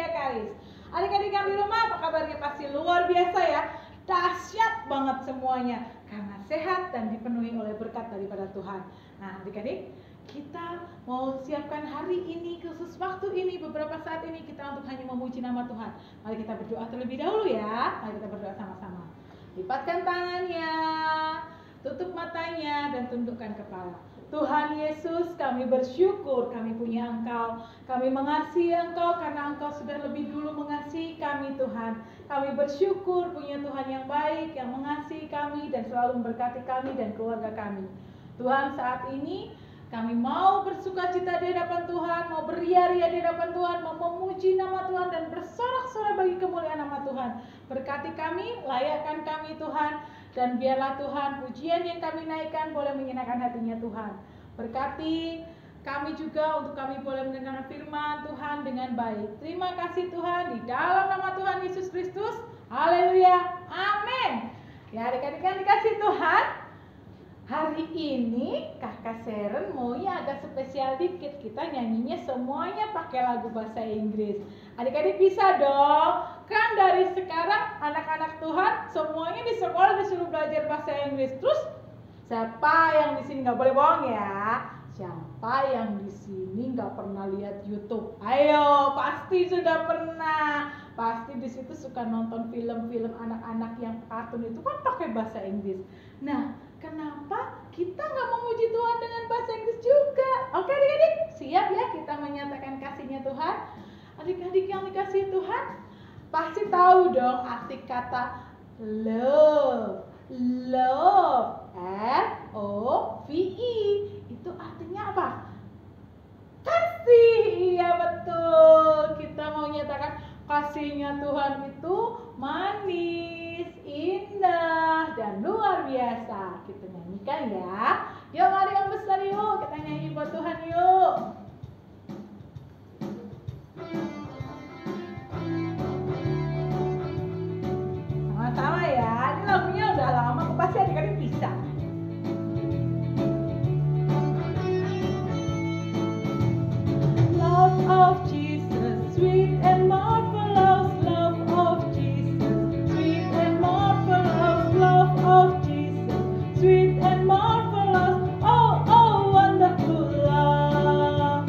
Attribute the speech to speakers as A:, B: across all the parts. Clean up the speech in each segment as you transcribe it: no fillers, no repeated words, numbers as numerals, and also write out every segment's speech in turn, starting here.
A: Media Karis. Adik-adik yang di rumah, apa kabarnya? Pasti luar biasa ya. Dahsyat banget semuanya karena sehat dan dipenuhi oleh berkat daripada Tuhan. Nah, adik-adik, kita mau siapkan hari ini, khusus waktu ini, beberapa saat ini kita untuk hanya memuji nama Tuhan. Mari kita berdoa terlebih dahulu ya. Mari kita berdoa sama-sama. Lipatkan tangannya, tutup matanya, dan tundukkan kepala. Tuhan Yesus, kami bersyukur kami punya Engkau. Kami mengasihi Engkau karena Engkau sudah lebih dulu mengasihi kami, Tuhan. Kami bersyukur punya Tuhan yang baik, yang mengasihi kami dan selalu memberkati kami dan keluarga kami. Tuhan, saat ini kami mau bersukacita di hadapan Tuhan, mau beria-ria di hadapan Tuhan, mau memuji nama Tuhan dan bersorak-sorai bagi kemuliaan nama Tuhan. Berkati kami, layakkan kami Tuhan, dan biarlah Tuhan pujian yang kami naikkan boleh menyenangkan hatinya Tuhan. Berkati kami juga untuk kami boleh mendengar firman Tuhan dengan baik. Terima kasih Tuhan, di dalam nama Tuhan Yesus Kristus. Haleluya, amin. Ya adik-adik yang dikasih Tuhan, hari ini Kakak Sharon maunya agak spesial dikit. Kita nyanyinya semuanya pakai lagu bahasa Inggris. Adik-adik bisa dong? Kan dari sekarang anak-anak Tuhan semuanya di sekolah disuruh belajar bahasa Inggris. Terus siapa yang di sini nggak boleh bohong ya? Siapa yang di sini nggak pernah lihat YouTube? Ayo, pasti sudah pernah. Pasti di situ suka nonton film-film anak-anak yang kartun itu kan pakai bahasa Inggris. Nah, kenapa kita nggak memuji Tuhan dengan bahasa Inggris juga? Oke adik-adik, siap ya kita menyatakan kasihnya Tuhan? Adik-adik yang dikasih Tuhan, pasti tahu dong arti kata love. Love, L-O-V-E. Itu artinya apa? Kasih. Iya betul. Kita mau nyatakan kasihnya Tuhan itu manis, indah, dan luar biasa. Kita nyanyikan ya. Yuk mari yang besar yuk. Kita nyanyi buat Tuhan yuk. Sama-sama ya. Ini lagunya udah lama, pasti adik-adik bisa. Love of Jesus, sweet and marvelous. Love of Jesus, sweet and marvelous. Love of Jesus, sweet and marvelous. Oh, oh, wonderful love.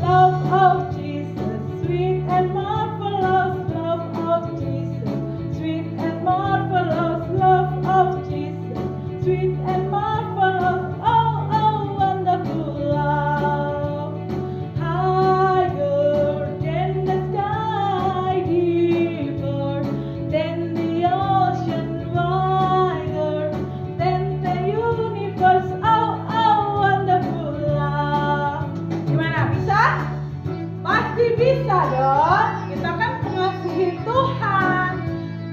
A: Love of Jesus, sweet and marvelous. Love of Jesus, sweet and marvelous. Love of Jesus, sweet and marvelous. Oh, oh, wonderful love. Higher than the sky, deeper than the ocean, wider than the universe. Oh, oh, wonderful love. Gimana? Bisa? Pasti bisa dong. Kita kan mengasihi Tuhan.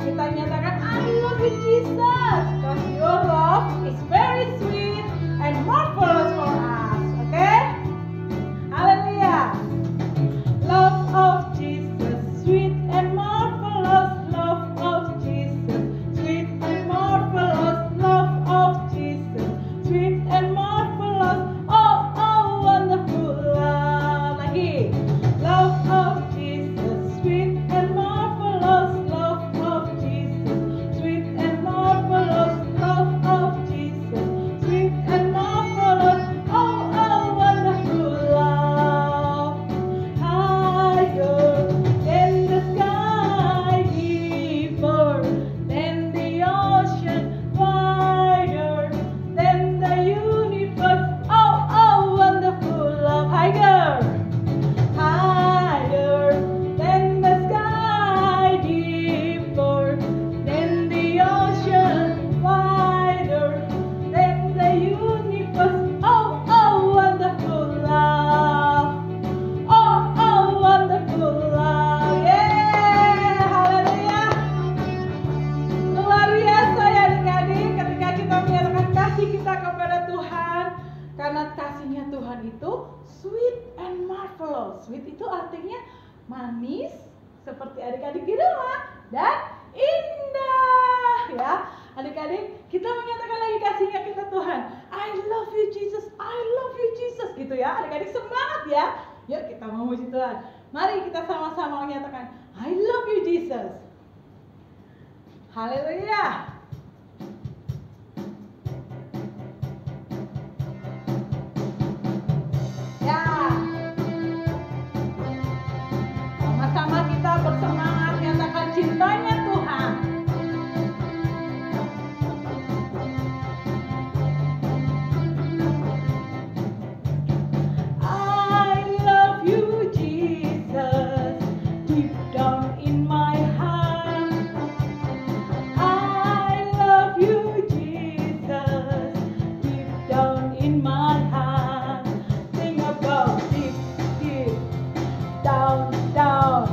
A: Kita nyatakan I love you Jesus, because your love is very sweet and marvelous for us. Oke? Haleluya. Love of Jesus, sweet and marvelous. Love of Jesus, sweet and marvelous. Love of Jesus, sweet and marvelous. Oh, oh, wonderful love. Lagi. Love of Jesus, sweet and marvelous. Love of Jesus, sweet and marvelous. Love of Jesus, sweet and marvelous. Oh, oh, wonderful love. Higher than the sky, deeper than the ocean, wider than the universe. Oh, oh, wonderful love. Higher. Higher than the sky, deeper than the ocean, wider than the universe. Oh, oh, wonderful love. Oh, oh, wonderful love. Yeah, haleluya. Luar biasa ya adik-adik ketika kita menyatakan kasih kita kepada Tuhan. Karena kasihnya Tuhan itu sweet and marvelous. Sweet itu artinya manis seperti adik-adik di rumah dan indah ya. Adik-adik, kita menyatakan lagi kasihnya kita Tuhan. I love you Jesus, I love you Jesus gitu ya. Adik-adik semangat ya. Yuk kita memuji Tuhan. Mari kita sama-sama menyatakan, I love you Jesus. Haleluya. Ya, sama-sama kita bersemangat nyatakan cintanya Tuhan. I love you Jesus, deep down in my heart. I love you Jesus, deep down in my heart. Think about deep, deep down, down,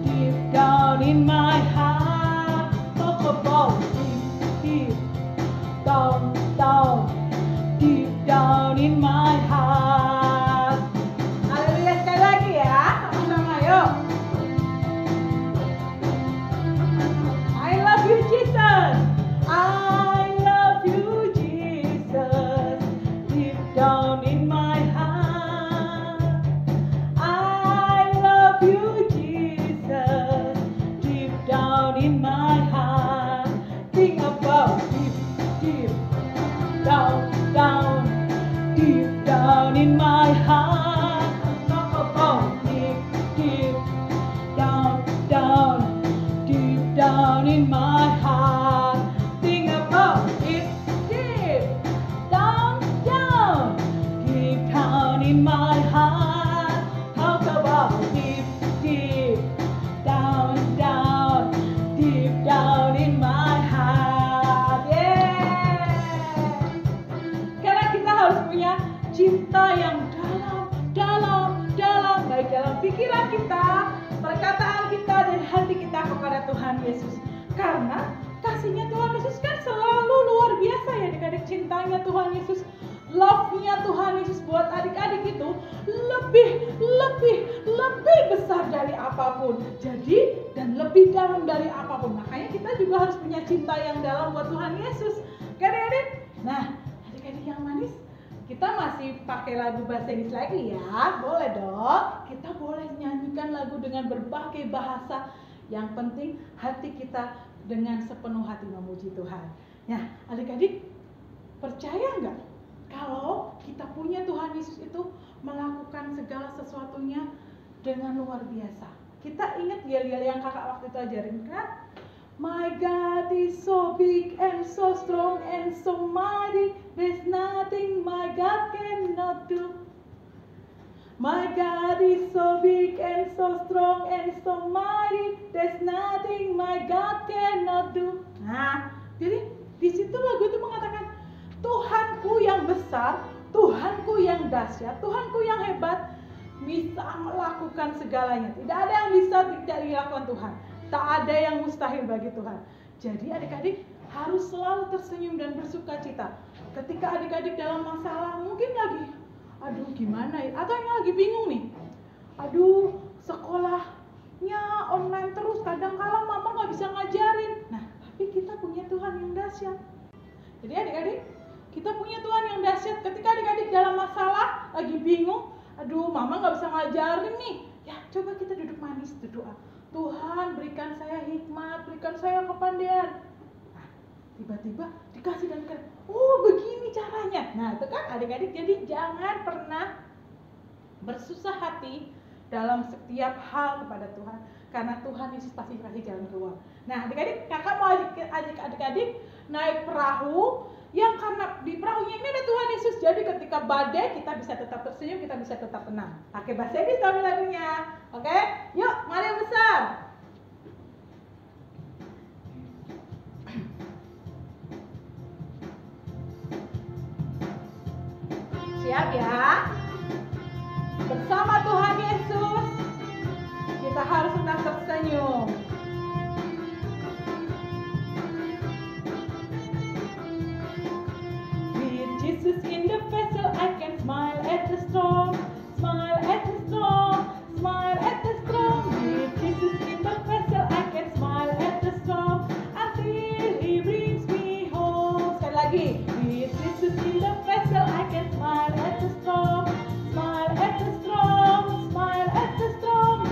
A: deep down in my heart. Talk about deep, deep down, down, deep down in my heart. Haleluya, sekali lagi ya, sama-sama yuk. I love you Jesus, I love you Jesus, deep down in my heart. I love you Jesus, deep down in my heart. Think about deep, deep down, down, deep down in my heart. Talk about deep, deep down, down, deep down in my heart. Think about it, deep down, down, deep down in my heart. Talk about deep, deep down, down, deep down in my heart. Yeah. Karena kita harus punya cinta yang dalam, baik dalam pikiran kita, perkataan kita, dan hati kita kepada Tuhan Yesus. Karena kasihnya Tuhan Yesus kan selalu luar biasa ya adik-adik. Cintanya Tuhan Yesus, love-nya Tuhan Yesus buat adik-adik itu lebih besar dari apapun. Jadi, dan lebih dalam dari apapun. Makanya kita juga harus punya cinta yang dalam buat Tuhan Yesus. Oke adik-adik? Nah, adik-adik yang manis, kita masih pakai lagu bahasa Inggris lagi ya. Boleh dong. Kita boleh nyanyikan lagu dengan berbagai bahasa. Yang penting hati kita dengan sepenuh hati memuji Tuhan. Ya, adik-adik, percaya nggak kalau kita punya Tuhan Yesus itu melakukan segala sesuatunya dengan luar biasa? Kita ingat yel-yel yang kakak waktu itu ajarin kan? My God is so big and so strong and so mighty, there's nothing my God cannot do. My God is so big and so strong and so mighty, there's nothing my God cannot do. Nah, jadi di situ lagu itu mengatakan, Tuhanku yang besar, Tuhanku yang dahsyat, Tuhanku yang hebat, bisa melakukan segalanya. Tidak ada yang bisa tidak dilakukan Tuhan. Tak ada yang mustahil bagi Tuhan. Jadi adik-adik harus selalu tersenyum dan bersuka cita. Ketika adik-adik dalam masalah, mungkin lagi, aduh gimana ya, atau yang lagi bingung nih, aduh sekolahnya online terus, kadang-kala mama gak bisa ngajarin. Nah, tapi kita punya Tuhan yang dahsyat. Jadi adik-adik, kita punya Tuhan yang dahsyat. Ketika adik-adik dalam masalah, lagi bingung, aduh mama gak bisa ngajarin nih, ya coba kita duduk manis berdoa. Tuhan berikan saya hikmat, berikan saya kepandaian. Nah, tiba-tiba dikasih dan dikasih, oh begini caranya. Nah itu kan adik-adik, jadi jangan pernah bersusah hati dalam setiap hal kepada Tuhan. Karena Tuhan Yesus pasti kasih jalan keluar. Nah adik-adik, kakak mau ajak adik-adik naik perahu, yang karena di perahunya ini ada Tuhan Yesus. Jadi ketika badai kita bisa tetap tersenyum, kita bisa tetap tenang. Pakai bahasa Inggris kami lagunya. Oke? Yuk, mari yang besar. Siap ya? Bersama Tuhan Yesus kita harus tetap tersenyum. With Jesus in the vessel, I can smile at the storm, smile at the storm, smile at the storm. With Jesus in the vessel, I can smile at the storm until He brings me home. Sekali lagi. With Jesus in the vessel, I can smile at the storm, smile at the storm, smile at the storm.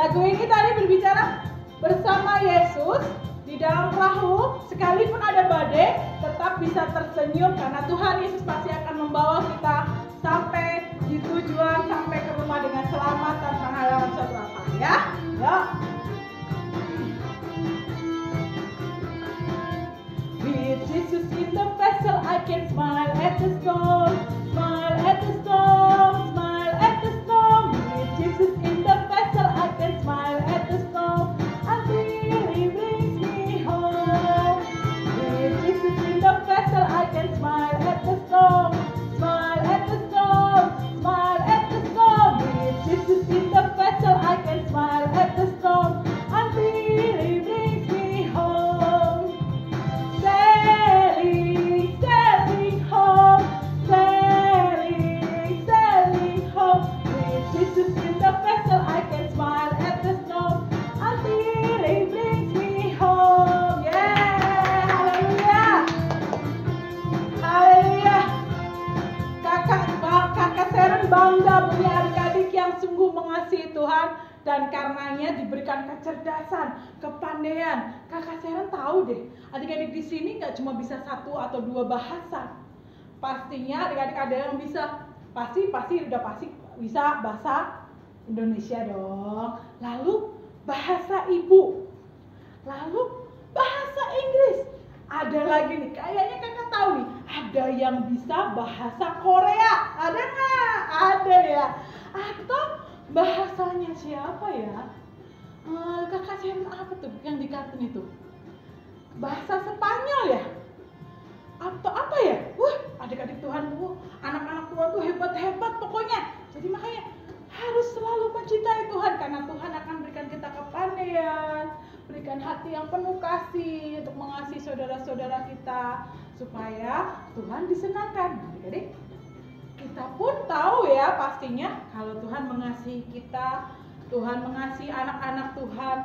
A: Lagu ini tadi berbicara bersama Yesus di dalam perahu, sekalipun ada badai, tetap bisa tersenyum karena Tuhan Yesus pasti akan membawa kita sampai di tujuan, sampai ke rumah dengan selamat tanpa halangan suatu apa, ya. Yuk. With Jesus in the vessel, I can smile at the storm, smile at the storm, smile at the storm. With Jesus in the vessel, I can smile at the storm until He brings me home. With Jesus in the vessel, I can smile at the storm, smile at the storm, smile at the storm. With Jesus in the vessel, I can smile at the storm until He brings me home. Sailing, sailing home, sailing, sailing home. With Jesus in the vessel, I can smile at the storm until He brings me home. Yeah, haleluya, haleluya. Kakak Sharon bangga punya adik-adik yang sungguh mengasihi Tuhan dan karenanya diberikan kecerdasan, kepandaian. Kakak Sharon tahu deh, adik-adik di sini nggak cuma bisa 1 atau 2 bahasa. Pastinya adik-adik ada yang bisa, pasti udah pasti bisa bahasa Indonesia dong. Lalu bahasa ibu, lalu bahasa Inggris. Ada lagi nih, kayaknya kakak tahu nih, ada yang bisa bahasa Korea. Ada nggak? Ada ya. Atau bahasanya siapa ya? Kakak Sharon apa tuh yang di kartun itu? Bahasa Spanyol ya? Atau apa ya? Adik-adik Tuhan tuh, anak-anak Tuhan tuh hebat-hebat pokoknya. Jadi makanya harus selalu mencintai Tuhan karena Tuhan akan berikan kita kepandaian, berikan hati yang penuh kasih untuk mengasihi saudara-saudara kita supaya Tuhan disenangkan. Adik-adik, kita pun tahu ya pastinya kalau Tuhan mengasihi kita, Tuhan mengasihi anak-anak Tuhan.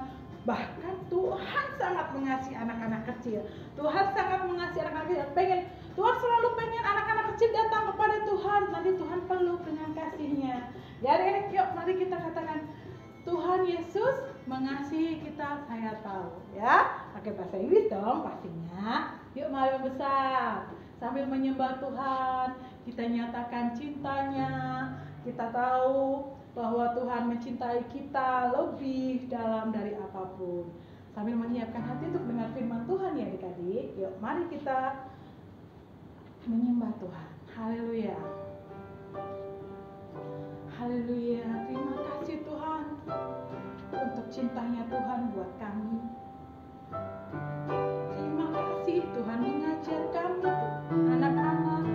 A: Bahkan Tuhan sangat mengasihi anak-anak kecil. Tuhan sangat mengasihi anak-anak kecil. Tuhan selalu pengen anak-anak kecil datang kepada Tuhan. Nanti Tuhan peluk dengan kasihnya. Jadi yuk mari kita katakan, Tuhan Yesus mengasihi kita, saya tahu. Ya, pakai bahasa Inggris dong pastinya. Yuk mari membesar. Sambil menyembah Tuhan, kita nyatakan cintanya. Kita tahu bahwa Tuhan mencintai kita lebih dalam dari apapun. Sambil menyiapkan hati untuk dengar firman Tuhan ya adik-adik. Yuk mari kita menyembah Tuhan. Haleluya, haleluya. Terima kasih Tuhan untuk cintanya Tuhan buat kami. Terima kasih Tuhan mengajar kami anak-anak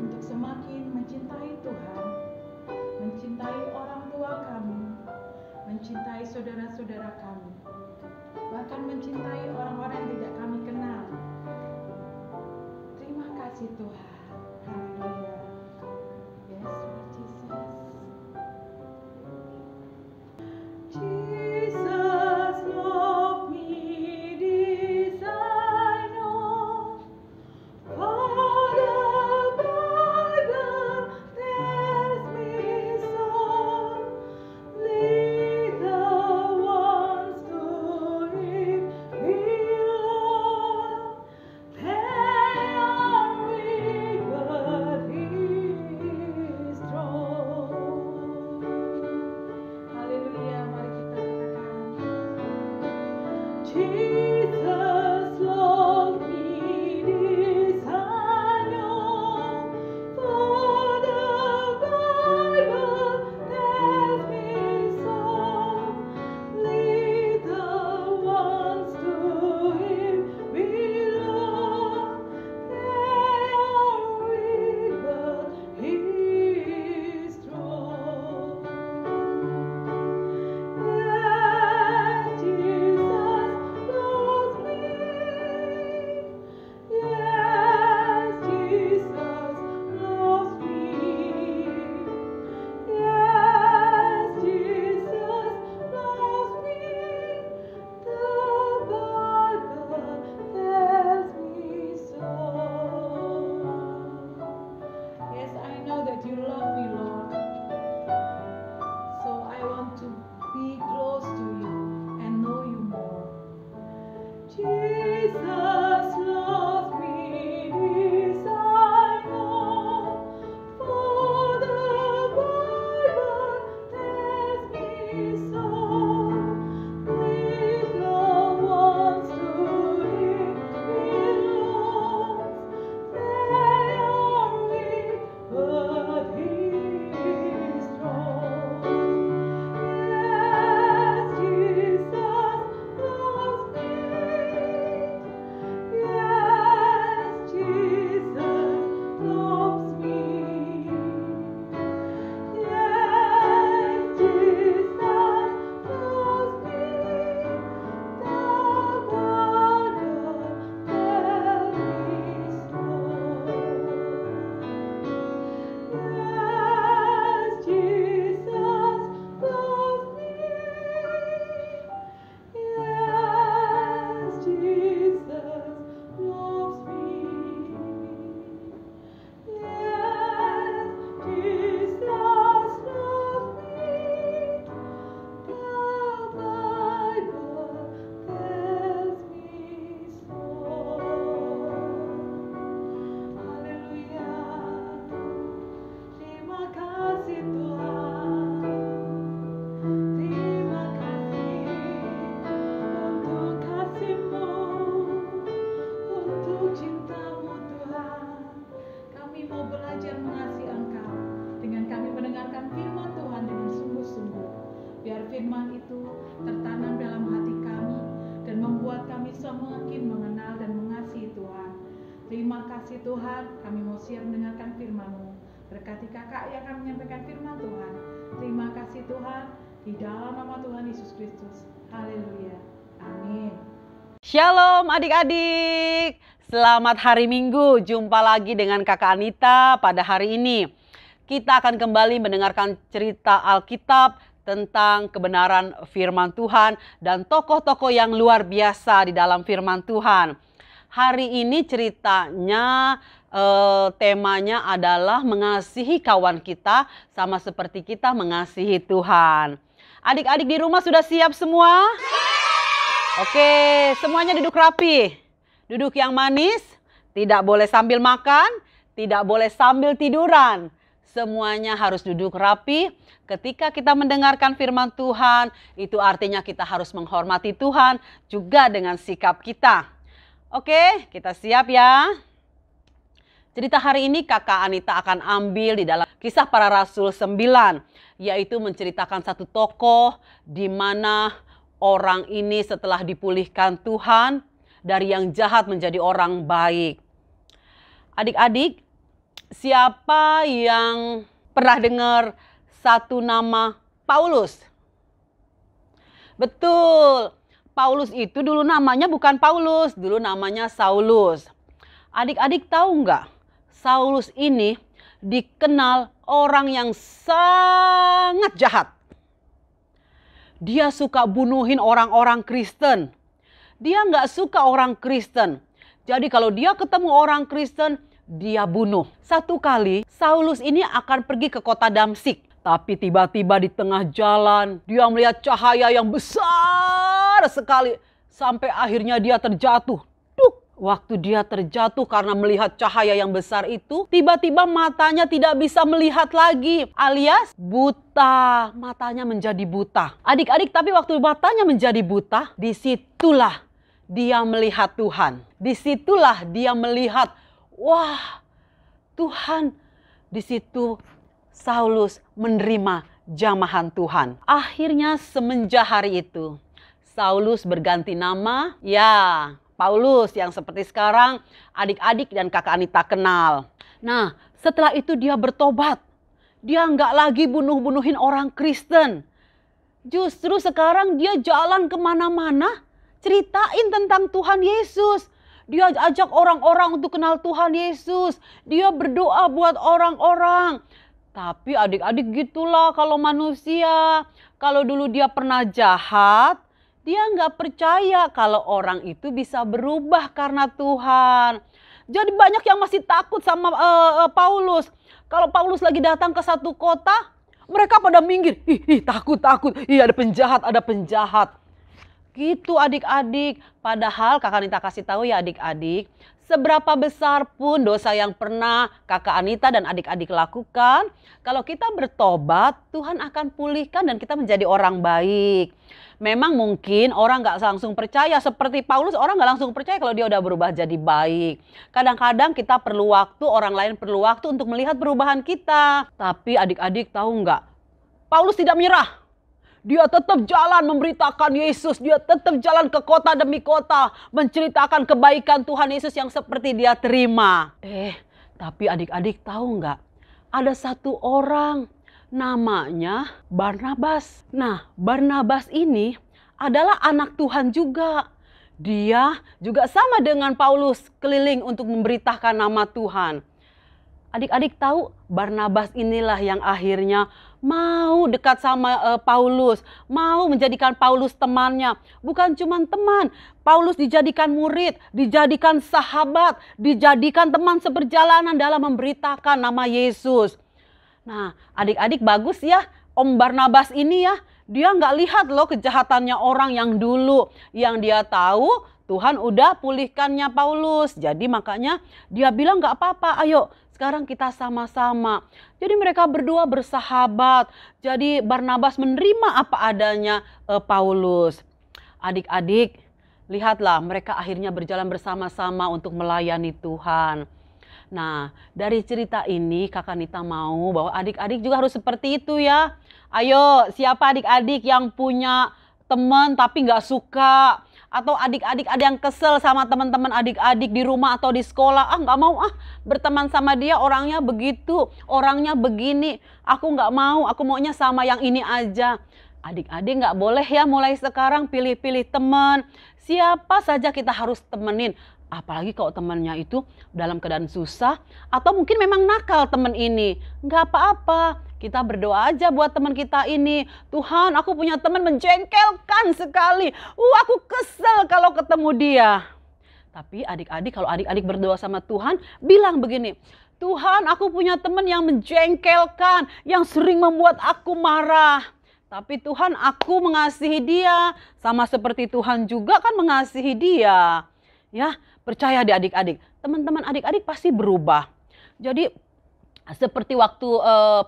A: untuk semakin mencintai Tuhan, mencintai orang tua kami, mencintai saudara-saudara kami, bahkan mencintai orang-orang yang tidak kami kenal. Terima kasih Tuhan. Haleluya. Yes, Lord Jesus. mau belajar mengasihi Engkau dengan kami mendengarkan firman Tuhan dengan sungguh-sungguh. Biar firman itu tertanam dalam hati kami dan membuat kami semakin mengenal dan mengasihi Tuhan. Terima kasih Tuhan, kami mau siap mendengarkan firman-Mu. Berkati kakak yang akan menyampaikan firman Tuhan. Terima kasih Tuhan, di dalam nama Tuhan Yesus Kristus. Haleluya. Amin.
B: Shalom adik-adik. Selamat hari Minggu. Jumpa lagi dengan Kakak Anita pada hari ini. Kita akan kembali mendengarkan cerita Alkitab tentang kebenaran firman Tuhan dan tokoh-tokoh yang luar biasa di dalam firman Tuhan. Hari ini ceritanya temanya adalah mengasihi kawan kita sama seperti kita mengasihi Tuhan. Adik-adik di rumah sudah siap semua? Oke, semuanya duduk rapi. Duduk yang manis, tidak boleh sambil makan, tidak boleh sambil tiduran. Semuanya harus duduk rapi. Ketika kita mendengarkan firman Tuhan, itu artinya kita harus menghormati Tuhan juga dengan sikap kita. Oke, kita siap ya. Cerita hari ini Kakak Anita akan ambil di dalam Kisah Para Rasul 9, yaitu menceritakan satu tokoh di mana orang ini setelah dipulihkan Tuhan dari yang jahat menjadi orang baik. Adik-adik, siapa yang pernah dengar satu nama Paulus? Betul. Paulus itu dulu namanya bukan Paulus, dulu namanya Saulus. Adik-adik tahu nggak? Saulus ini dikenal orang yang sangat jahat. Dia suka bunuhin orang-orang Kristen. Dia nggak suka orang Kristen. Jadi kalau dia ketemu orang Kristen, dia bunuh. Satu kali Saulus ini akan pergi ke kota Damsyik. Tapi tiba-tiba di tengah jalan dia melihat cahaya yang besar sekali. Sampai akhirnya dia terjatuh. Waktu dia terjatuh karena melihat cahaya yang besar itu, tiba-tiba matanya tidak bisa melihat lagi, alias buta. Matanya menjadi buta. Adik-adik, tapi waktu matanya menjadi buta, disitulah dia melihat Tuhan. Disitulah dia melihat, wah, Tuhan. Di situ Saulus menerima jamahan Tuhan. Akhirnya semenjak hari itu, Saulus berganti nama, ya, Paulus yang seperti sekarang adik-adik dan Kakak Anita kenal. Nah, setelah itu dia bertobat. Dia nggak lagi bunuh-bunuhin orang Kristen. Justru sekarang dia jalan kemana-mana ceritain tentang Tuhan Yesus. Dia ajak orang-orang untuk kenal Tuhan Yesus. Dia berdoa buat orang-orang. Tapi adik-adik gitulah kalau manusia. Kalau dulu dia pernah jahat, dia nggak percaya kalau orang itu bisa berubah karena Tuhan. Jadi banyak yang masih takut sama Paulus. Kalau Paulus lagi datang ke satu kota, mereka pada minggir. Takut. Ada penjahat. Gitu adik-adik. Padahal Kakak Anita kasih tahu ya adik-adik. Seberapa besar pun dosa yang pernah Kakak Anita dan adik-adik lakukan, kalau kita bertobat, Tuhan akan pulihkan dan kita menjadi orang baik. Memang mungkin orang gak langsung percaya, seperti Paulus orang gak langsung percaya kalau dia udah berubah jadi baik. Kadang-kadang kita perlu waktu, orang lain perlu waktu untuk melihat perubahan kita. Tapi adik-adik tahu gak? Paulus tidak menyerah. Dia tetap jalan memberitakan Yesus. Dia tetap jalan ke kota demi kota. Menceritakan kebaikan Tuhan Yesus yang seperti dia terima. Tapi adik-adik tahu nggak? Ada satu orang namanya Barnabas. Nah, Barnabas ini adalah anak Tuhan juga. Dia juga sama dengan Paulus keliling untuk memberitakan nama Tuhan. Adik-adik tahu Barnabas inilah yang akhirnya mau dekat sama Paulus. Mau menjadikan Paulus temannya. Bukan cuma teman. Paulus dijadikan murid, dijadikan sahabat, dijadikan teman seperjalanan dalam memberitakan nama Yesus. Nah adik-adik bagus ya Om Barnabas ini ya. Dia nggak lihat loh kejahatannya orang yang dulu. Yang dia tahu Tuhan udah pulihkannya Paulus. Jadi makanya dia bilang nggak apa-apa, ayo sekarang kita sama-sama. Jadi mereka berdua bersahabat. Jadi Barnabas menerima apa adanya Paulus. Adik-adik, lihatlah mereka akhirnya berjalan bersama-sama untuk melayani Tuhan. Nah, dari cerita ini Kakak Nita mau bahwa adik-adik juga harus seperti itu ya. Ayo, siapa adik-adik yang punya teman tapi nggak suka? Atau adik-adik ada yang kesel sama teman-teman adik-adik di rumah atau di sekolah. Nggak mau berteman sama dia, orangnya begitu, orangnya begini. Aku nggak mau, aku maunya sama yang ini aja. Adik-adik nggak boleh ya mulai sekarang pilih-pilih teman. Siapa saja kita harus temenin. Apalagi kalau temannya itu dalam keadaan susah atau mungkin memang nakal teman ini. Nggak apa-apa, kita berdoa aja buat teman kita ini. Tuhan, aku punya teman menjengkelkan sekali. Aku kesel kalau ketemu dia. Tapi adik-adik, kalau adik-adik berdoa sama Tuhan, bilang begini, Tuhan, aku punya teman yang menjengkelkan, yang sering membuat aku marah. Tapi Tuhan, aku mengasihi dia. Sama seperti Tuhan juga kan mengasihi dia. Ya, percaya deh adik-adik. Teman-teman adik-adik pasti berubah. Jadi seperti waktu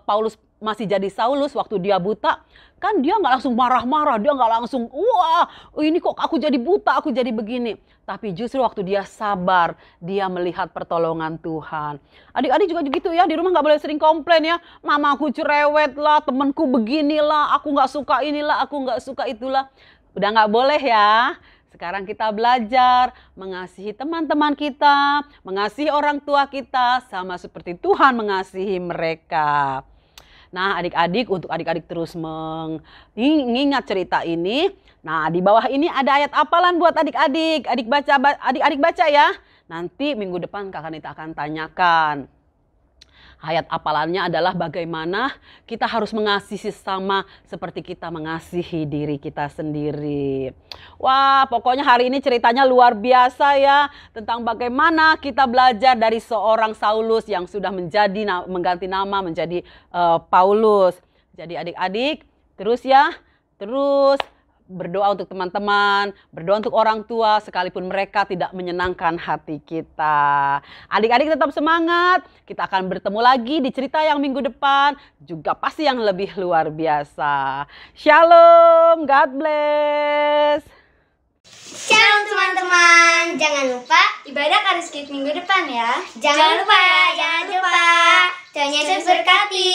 B: Paulus masih jadi Saulus, waktu dia buta, kan dia nggak langsung marah-marah, dia nggak langsung, wah ini kok aku jadi buta, aku jadi begini. Tapi justru waktu dia sabar, dia melihat pertolongan Tuhan. Adik-adik juga begitu ya, di rumah nggak boleh sering komplain ya. Mamaku cerewet lah, temanku beginilah, aku nggak suka inilah, aku nggak suka itulah. Udah nggak boleh ya. Sekarang kita belajar mengasihi teman-teman kita, mengasihi orang tua kita, sama seperti Tuhan mengasihi mereka. Nah, adik-adik, untuk adik-adik terus mengingat cerita ini. Nah, di bawah ini ada ayat hafalan buat adik-adik. Adik-adik baca ya. Nanti minggu depan Kakak Nita akan tanyakan. Ayat hafalannya adalah bagaimana kita harus mengasihi sesama seperti kita mengasihi diri kita sendiri. Wah, pokoknya hari ini ceritanya luar biasa ya. Tentang bagaimana kita belajar dari seorang Saulus yang sudah mengganti nama menjadi Paulus. Jadi adik-adik terus ya, terus berdoa untuk teman-teman, berdoa untuk orang tua sekalipun mereka tidak menyenangkan hati kita. Adik-adik tetap semangat, kita akan bertemu lagi di cerita yang minggu depan, juga pasti yang lebih luar biasa. Shalom, God bless.
C: Shalom teman-teman, jangan lupa ibadah Karis Kids minggu depan ya. Jangan lupa ya, jangan lupa. Tuhan Yesus berkati.